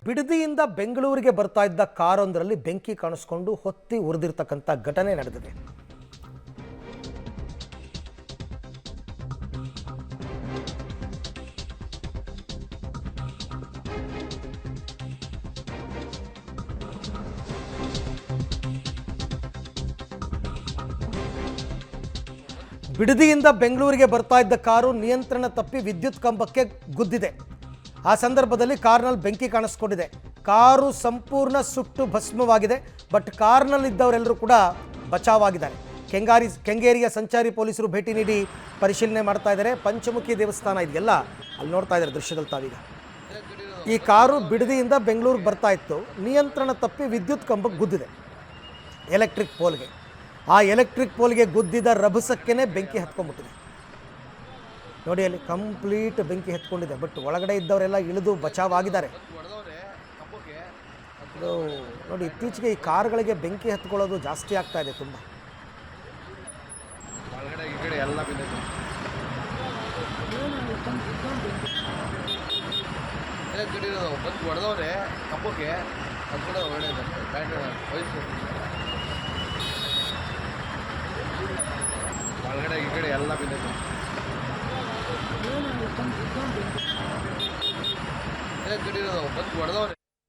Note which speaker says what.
Speaker 1: ಬಿಡದಿಯಿಂದ ಬೆಂಗಳೂರಿಗೆ ಬರ್ತಾ ಇದ್ದ ಕಾರೊಂದರಲ್ಲಿ ಬೆಂಕಿ ಕಾಣಿಸ್ಕೊಂಡು ಹೊತ್ತಿ ಉರಿದಿರ್ತಕ್ಕಂಥ ಘಟನೆ ನಡೆದಿದೆ. ಬಿಡದಿಯಿಂದ ಬೆಂಗಳೂರಿಗೆ ಬರ್ತಾ ಇದ್ದ ಕಾರು ನಿಯಂತ್ರಣ ತಪ್ಪಿ ವಿದ್ಯುತ್ ಕಂಬಕ್ಕೆ ಗುದ್ದಿದೆ. ಆ ಸಂದರ್ಭದಲ್ಲಿ ಕಾರ್ನಲ್ಲಿ ಬೆಂಕಿ ಕಾಣಿಸ್ಕೊಂಡಿದೆ. ಕಾರು ಸಂಪೂರ್ಣ ಸುಟ್ಟು ಭಸ್ಮವಾಗಿದೆ. ಬಟ್ ಕಾರ್ನಲ್ಲಿದ್ದವರೆಲ್ಲರೂ ಕೂಡ ಬಚಾವಾಗಿದ್ದಾರೆ. ಕೆಂಗೇರಿಯ ಸಂಚಾರಿ ಪೊಲೀಸರು ಭೇಟಿ ನೀಡಿ ಪರಿಶೀಲನೆ ಮಾಡ್ತಾ ಇದ್ದಾರೆ. ಪಂಚಮುಖಿ ದೇವಸ್ಥಾನ ಇದೆಯಲ್ಲ, ಅಲ್ಲಿ ನೋಡ್ತಾ ಇದ್ದಾರೆ ದೃಶ್ಯದಲ್ಲಿ ತಾವೀಗ. ಈ ಕಾರು ಬಿಡದಿಯಿಂದ ಬೆಂಗಳೂರಿಗೆ ಬರ್ತಾ ಇತ್ತು. ನಿಯಂತ್ರಣ ತಪ್ಪಿ ವಿದ್ಯುತ್ ಕಂಬಕ್ಕೆ ಗುದ್ದಿದೆ, ಎಲೆಕ್ಟ್ರಿಕ್ ಪೋಲ್ಗೆ. ಆ ಎಲೆಕ್ಟ್ರಿಕ್ ಪೋಲ್ಗೆ ಗುದ್ದಿದ ರಭಸಕ್ಕೇ ಬೆಂಕಿ ಹತ್ಕೊಂಡ್ಬಿಟ್ಟಿದೆ. ನೋಡಿ, ಅಲ್ಲಿ ಕಂಪ್ಲೀಟ್ ಬೆಂಕಿ ಹತ್ಕೊಂಡಿದೆ. ಬಟ್ ಒಳಗಡೆ ಇದ್ದವರೆಲ್ಲ ಇಳಿದು ಬಚಾವಾಗಿದ್ದಾರೆ. ಇದು ನೋಡಿ, ಇತ್ತೀಚೆಗೆ ಈ ಕಾರ್ಗಳಿಗೆ ಬೆಂಕಿ ಹತ್ಕೊಳ್ಳೋದು ಜಾಸ್ತಿ ಆಗ್ತಾ ಇದೆ ತುಂಬ.
Speaker 2: ಹೊಡೆದವ್ರೆ ಕಂಬಕ್ಕೆ ಒಳಗಡೆ ಈ ಕಡೆ ಎಲ್ಲ ಬಿದ್ದೈತೆ. ಹೊಡೆದವ್ರೆ